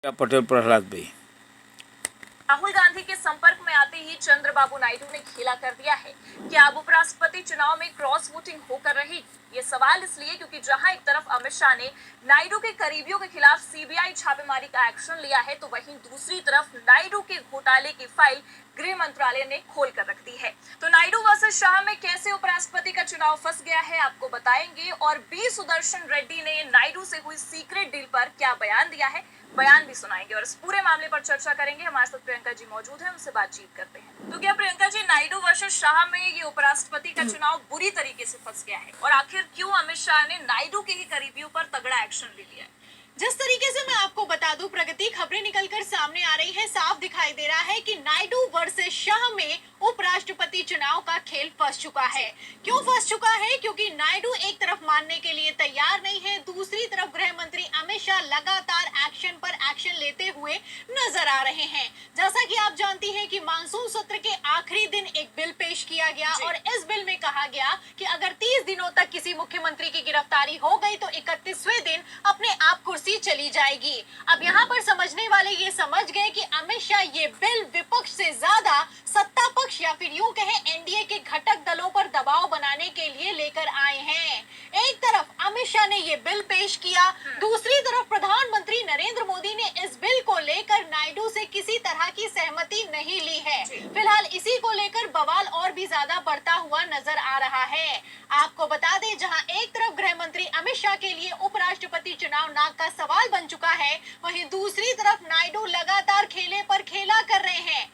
पटेल प्रहलाद भाई। राहुल गांधी के संपर्क में आते ही चंद्रबाबू नायडू ने खेला कर दिया है कि अब उपराष्ट्रपति चुनाव में क्रॉस वोटिंग होकर रहेगी। ये सवाल इसलिए क्योंकि जहां एक तरफ अमित शाह ने नायडू के करीबियों के खिलाफ सीबीआई छापेमारी का एक्शन लिया है, तो वहीं दूसरी तरफ नायडू के घोटाले की फाइल गृह मंत्रालय ने खोल कर रख दी है। तो नायडू वर्सेस शाह में कैसे उपराष्ट्रपति का चुनाव फंस गया है, आपको बताएंगे। और बी सुदर्शन रेड्डी ने नायडू से हुई सीक्रेट डील पर क्या बयान दिया है, बयान भी सुनाएंगे और इस पूरे मामले पर चर्चा करेंगे। हमारे साथ प्रियंका जी मौजूद हैं, उनसे बातचीत करते हैं। तो क्या प्रियंका जी, नायडू वर्सेस शाह में ये उपराष्ट्रपति का चुनाव बुरी तरीके से फंस गया है, और आखिर क्यों अमित शाह ने नायडू के ही करीबियों पर तगड़ा एक्शन ले लिया है? जिस तरीके से मैं आपको बता दूं, प्रगति खबरें निकलकर सामने आ रही है, साफ दिखाई दे रहा है कि नायडू वर्सेस शाह में उपराष्ट्रपति चुनाव का खेल फंस चुका है। क्यों फंस चुका है? क्योंकि नायडू एक तरफ मानने के लिए तैयार नहीं है, दूसरी तरफ गृह मंत्री अमित शाह लगातार एक्शन पर एक्शन लेते हुए नजर आ रहे हैं। जैसा कि आप जानती हैं कि मानसून सत्र के आखिरी दिन एक बिल पेश किया गया और इस बिल में कहा गया कि अगर 30 दिनों तक किसी मुख्यमंत्री की गिरफ्तारी हो गई तो 31वें दिन अपने आप कुर्सी चली जाएगी। अब यहाँ पर समझने वाले ये समझ गए कि अमित शाह ये बिल विपक्ष से ज्यादा सत्ता पक्ष या फिर यूं कहें एनडीए के घटक दलों पर दबाव बनाने के लिए लेकर आए हैं। एक तरफ अमित शाह ने ये बिल पेश किया, दूसरी तरफ प्रधानमंत्री नरेंद्र मोदी ने इस बिल को लेकर नायडू से किसी तरह की सहमति नहीं ली है। फिलहाल इसी को लेकर बवाल और भी ज्यादा बढ़ता हुआ नजर आ रहा है। आपको बता दें, जहां एक तरफ गृह मंत्री अमित शाह के लिए उपराष्ट्रपति चुनाव नाक का सवाल बन चुका है, वहीं दूसरी तरफ नायडू लगातार खेले पर खेला कर रहे हैं।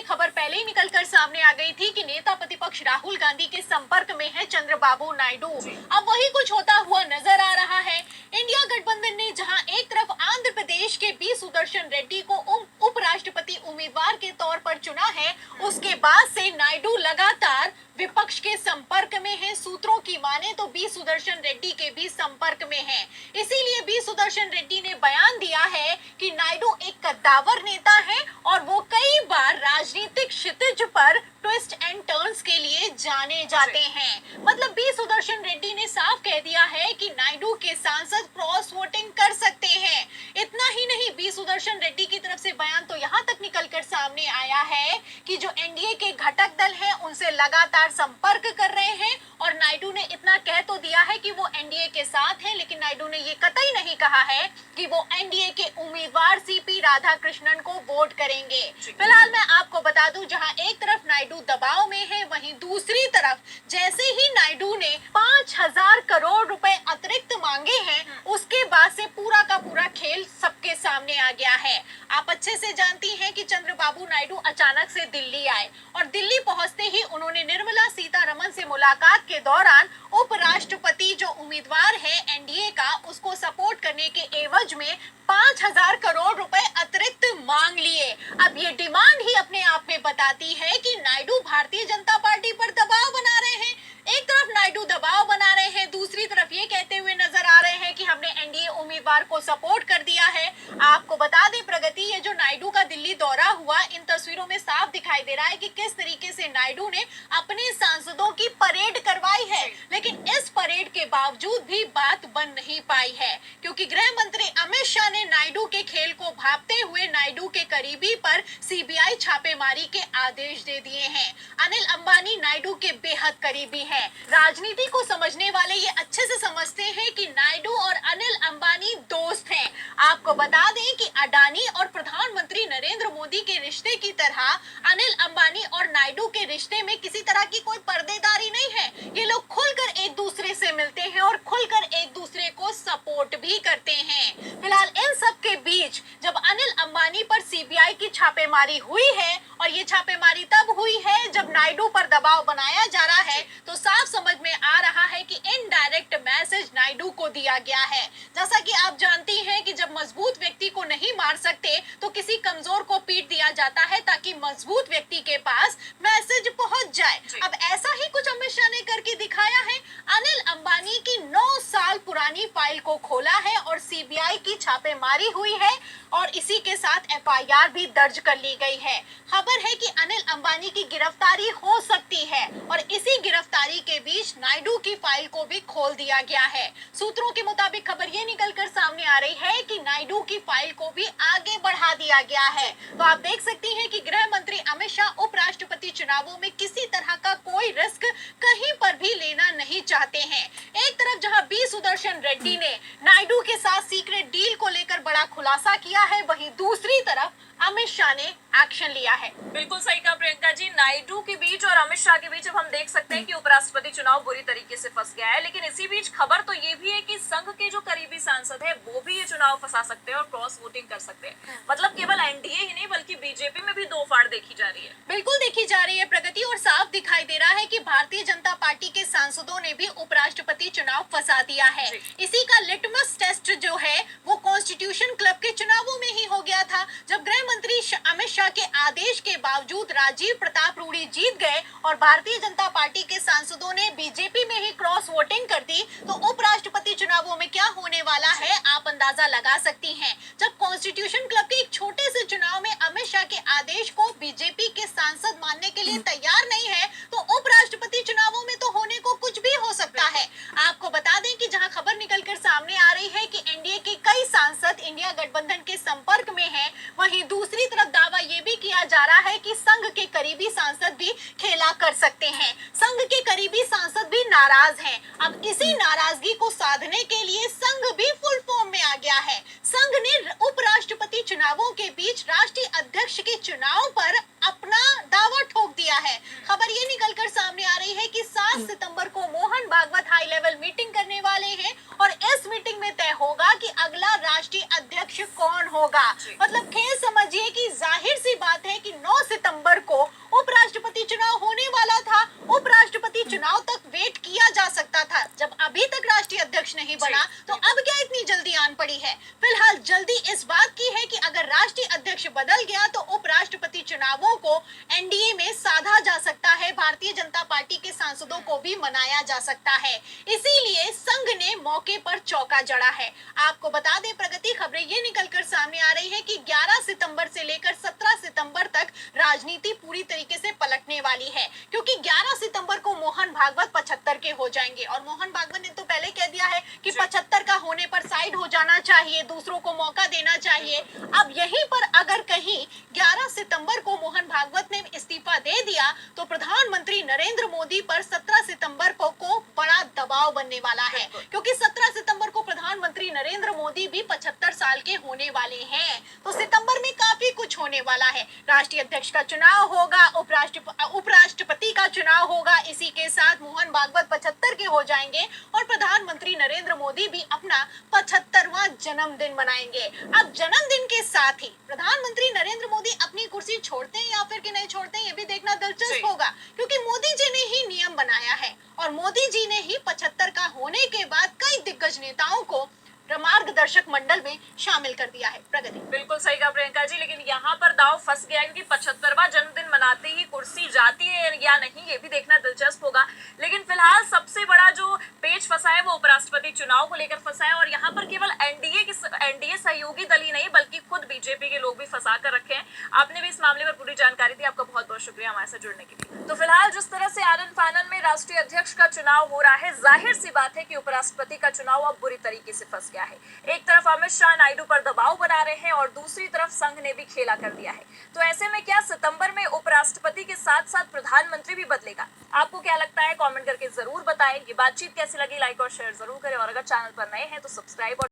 खबर पहले ही निकलकर सामने आ गई थी कि नेता प्रतिपक्ष राहुल गांधी के संपर्क में है चंद्रबाबू नायडू। अब वही कुछ होता हुआ नजर आ रहा है। इंडिया गठबंधन ने जहां एक तरफ आंध्र प्रदेश के बी सुदर्शन रेड्डी को उपराष्ट्रपति उम्मीदवार के तौर पर चुना है, उसके बाद से नायडू लगातार विपक्ष के संपर्क में है। सूत्रों की माने तो बी सुदर्शन रेड्डी के भी संपर्क में है। इसीलिए बी सुदर्शन रेड्डी ने बयान दिया है कि नायडू एक कद्दावर नेता है और वो कई बार राजनीतिक क्षितिज पर ट्विस्ट एंड टर्न्स के लिए जाने जाते हैं। मतलब बी सुदर्शन रेड्डी ने साफ कह दिया है कि नायडू के सांसद क्रॉस वोटिंग कर सकते हैं। इतना ही नहीं, बी सुदर्शन रेड्डी की तरफ से बयान तो यहाँ तक निकलकर सामने आया है कि जो एनडीए के घटक दल हैं उनसे लगातार संपर्क कर रहे हैं, और नायडू ने इतना कह तो दिया है कि वो एनडीए के साथ हैं, लेकिन नायडू ने ये कतई नहीं कहा है कि वो एनडीए के उम्मीदवार सीपी राधाकृष्णन को वोट करेंगे। फिलहाल मैं आपको बता दूं, जहां एक तरफ नायडू दबाव में है, वहीं दूसरी तरफ जैसे ही नायडू ने 5,000 करोड़ रुपए अतिरिक्त मांगे हैं, उसके बाद से पूरा का पूरा खेल सबके सामने आ गया है। आप अच्छे से जानती हैं कि चंद्रबाबू नायडू अचानक से दिल्ली आए और दिल्ली पहुंचते ही उन्होंने निर्मला सीतारमण से मुलाकात के दौरान उपराष्ट्रपति जो उम्मीदवार है एनडीए का, उसको सपोर्ट करने के एवज में 5,000 करोड़ रुपए अतिरिक्त मांग लिए। अब ये डिमांड ही अपने आप में बताती है कि नायडू भारतीय जनता पार्टी पर दबाव बना रहे हैं। एक तरफ नायडू दबाव बना रहे हैं, दूसरी तरफ ये कहते हुए नजर आ रहे हैं कि हमने एनडीए उम्मीदवार को सपोर्ट कर दिया है। आपको बता दें प्रगति, ये जो नायडू का दिल्ली दौरा हुआ, इन तस्वीरों में साफ दिखाई दे रहा है कि किस तरीके से नायडू ने अपने सांसदों की परेड करवाई है। लेकिन इस परेड के बावजूद भी बात बन नहीं पाई है, क्योंकि गृह मंत्री अमित शाह ने नायडू के खेल को भांपते हुए नायडू के करीबी पर सीबीआई छापेमारी के आदेश दे दिए हैं। अनिल अंबानी नायडू के बेहद करीबी हैं। राजनीति को समझने वाले ये अच्छे से समझते हैं कि नायडू और अनिल अंबानी दोस्त हैं। आपको बता दें कि अडानी और प्रधानमंत्री नरेंद्र मोदी के रिश्ते की तरह अनिल अंबानी और नायडू के रिश्ते में किसी तरह की कोई पर्देदारी नहीं है। ये लोग खुलकर एक दूसरे से मिलते हैं और खुलकर एक दूसरे को सपोर्ट भी करते हैं। फिलहाल इन सब के बीच जब अनिल अंबानी पर सीबीआई की छापेमारी हुई है, और ये छापेमारी तब हुई है जब नायडू पर दबाव बनाया जा रहा है, तो साफ समझ में आ रहा है कि इनडायरेक्ट मैसेज नायडू को दिया गया है। जैसा कि आप जानती हैं कि जब मजबूत व्यक्ति को नहीं मार सकते तो किसी कमजोर को पीट दिया जाता है, ताकि मजबूत व्यक्ति के पास मैसेज पहुंच जाए। अब ऐसा ही कुछ अमित शाह ने करके दिखाया है। अनिल अंबानी की 9 साल पुरानी फाइल को खोला है और सीबीआई की छापेमारी हुई है और इसी के साथ एफआईआर भी दर्ज कर ली गई है। खबर है कि अनिल अंबानी की गिरफ्तारी हो सकती है और इसी गिरफ्तारी के बीच नायडू की फाइल को भी खोल दिया गया है। सूत्रों के मुताबिक खबर ये निकलकर सामने आ रही है कि नायडू की फाइल को भी आगे बढ़ा दिया गया है। तो आप देख सकती हैं कि गृह मंत्री अमित शाह उपराष्ट्रपति चुनावों में किसी तरह का कोई रिस्क कहीं पर भी लेना नहीं चाहते हैं। एक तरफ जहां बी सुदर्शन रेड्डी ने नायडू के साथ सीक्रेट डील को लेकर बड़ा खुलासा किया है, वहीं दूसरी तरफ अमित शाह ने एक्शन लिया है। बिल्कुल सही कहा प्रियंका जी, नायडू के बीच और अमित शाह के बीच अब हम देख सकते हैं कि उपराष्ट्रपति चुनाव बुरी तरीके से फंस गया है। लेकिन इसी बीच खबर तो ये भी है कि संघ के जो करीबी सांसद है वो भी ये चुनाव फंसा सकते हैं और क्रॉस वोटिंग कर सकते हैं। मतलब केवल एनडीए ही नहीं बल्कि बीजेपी में भी दो फाड़ देखी जा रही है। बिल्कुल देखी जा रही है प्रगति, और साफ दिखाई दे रहा है कि भारतीय जनता पार्टी के सांसदों ने भी उपराष्ट्रपति चुनाव फंसा दिया है। इसी का लिटमस टेस्ट जो है वो कॉन्स्टिट्यूशन क्लब के चुनावों में ही हो गया था, जब गृह मंत्री अमित शाह के आदेश के बावजूद राजीव प्रताप रूडी जीत गए और भारतीय जनता पार्टी के सांसदों ने बीजेपी में ही क्रॉस वोटिंग कर दी। तो उपराष्ट्रपति चुनावों में क्या होने वाला है आप अंदाजा लगा सकती हैं। जब कॉन्स्टिट्यूशन क्लब के एक छोटे से चुनाव में अमित शाह के आदेश को बीजेपी के सांसद मानने के लिए तैयार नहीं है, तो उपराष्ट्रपति चुनावों में तो होने को कुछ भी हो सकता है। आपको बता दें कि जहां खबर निकलकर सामने आ रही है कि एनडीए के कई सांसद इंडिया गठबंधन के संपर्क में हैं, वहीं दूसरी तरफ दावा ये भी किया जा रहा है कि संघ के करीबी सांसद भी खेला कर सकते हैं। संघ के करीबी सांसद भी नाराज हैं। अब इसी नाराजगी को साधने के लिए संघ भी फुल फॉर्म में आ गया है। संघ ने उपराष्ट्रपति चुनावों के बीच राष्ट्रीय अध्यक्ष के चुनाव पर अपना दावा ठोक दिया है। खबर ये निकलकर सामने आ रही है कि 7 सितंबर को Mohan Bhagwat high level meeting करने वाले हैं और इस मीटिंग में तय होगा कि अगला राष्ट्रीय अध्यक्ष कौन होगा। मतलब खेल समझिए कि जाहिर सी बात है कि 9 सितंबर को उपराष्ट्रपति चुनाव होने वाला था। उपराष्ट्रपति चुनाव तक वेट किया जा सकता था, जब अभी तक राष्ट्रीय अध्यक्ष नहीं बना तो अब क्या इतनी जल्दी आन पड़ी है। फिलहाल जल्दी इस बात की है कि अगर राष्ट्रीय अध्यक्ष बदल गया तो उपराष्ट्रपति चुनावों को एनडीए में साधा जा सकता है, भारतीय जनता पार्टी के सांसदों को भी मनाया जा सकता है। इसीलिए संघ ने मौके पर चौका जड़ा है। आपको बता दें प्रगति, खबरें ये निकलकर सामने आ रही है कि 11 सितंबर से लेकर 17 सितंबर तक राजनीति पूरी तरीके से पलटने वाली है, क्योंकि 11 सितंबर को मोहन भागवत 75 के हो जाएंगे और मोहन भागवत ने तो पहले कह दिया है कि 75 का होने पर साइड हो जाना चाहिए, दूसरों को मौका देना चाहिए। अब यहीं पर अगर कहीं 11 सितंबर को मोहन भागवत ने इस्तीफा दे दिया तो प्रधानमंत्री नरेंद्र मोदी पर 17 सितंबर को बड़ा दबाव बनने वाला है, क्योंकि 17 सितंबर को प्रधानमंत्री नरेंद्र मोदी भी 75 साल के होने वाले हैं। तो सितंबर में काफी कुछ होने वाला है। राष्ट्रीय अध्यक्ष का चुनाव होगा, उपराष्ट्रपति का चुनाव होगा, इसी के साथ मोहन भागवत 75 के हो जाएंगे और प्रधानमंत्री नरेंद्र मोदी भी अपना 75वां जन्मदिन मनाएंगे। अब जन्मदिन के साथ ही प्रधानमंत्री नरेंद्र मोदी अपनी कुर्सी छोड़ते हैं या फिर कि नहीं छोड़ते हैं, ये भी देखना दिलचस्प होगा, क्योंकि मोदी जी ने ही नियम बनाया है और मोदी जी ने ही 75 का होने के बाद कई दिग्गज नेताओं को मार्गदर्शक मंडल में शामिल कर दिया है। प्रगति, बिल्कुल सही कहा प्रियंका जी, लेकिन यहाँ पर दाव फंस गया क्योंकि 75वां जन्मदिन मनाते ही कुर्सी जाती है या नहीं, ये भी देखना दिलचस्प होगा। लेकिन फिलहाल सबसे बड़ा जो पेच फंसा है वो उपराष्ट्रपति चुनाव को लेकर फंसा है और यहाँ पर केवल एनडीए सहयोगी दल ही नहीं बल्कि खुद बीजेपी के लोग भी फंसा कर रखे हैं। आपने भी इस मामले पर पूरी जानकारी दी, आपका बहुत बहुत शुक्रिया हमारे साथ जुड़ने के लिए। तो फिलहाल जिस तरह से आनन फानन में राष्ट्रीय अध्यक्ष का चुनाव हो रहा है, जाहिर सी बात है कि उपराष्ट्रपति का चुनाव अब बुरी तरीके से फंस गया है। एक तरफ अमित शाह नायडू पर दबाव बना रहे हैं और दूसरी तरफ संघ ने भी खेला कर दिया है। तो ऐसे में क्या सितंबर में उपराष्ट्रपति के साथ साथ प्रधानमंत्री भी बदलेगा? आपको क्या लगता है? कमेंट करके जरूर बताएं। ये बातचीत कैसी लगी, लाइक और शेयर जरूर करें और अगर चैनल पर नए हैं तो सब्सक्राइब और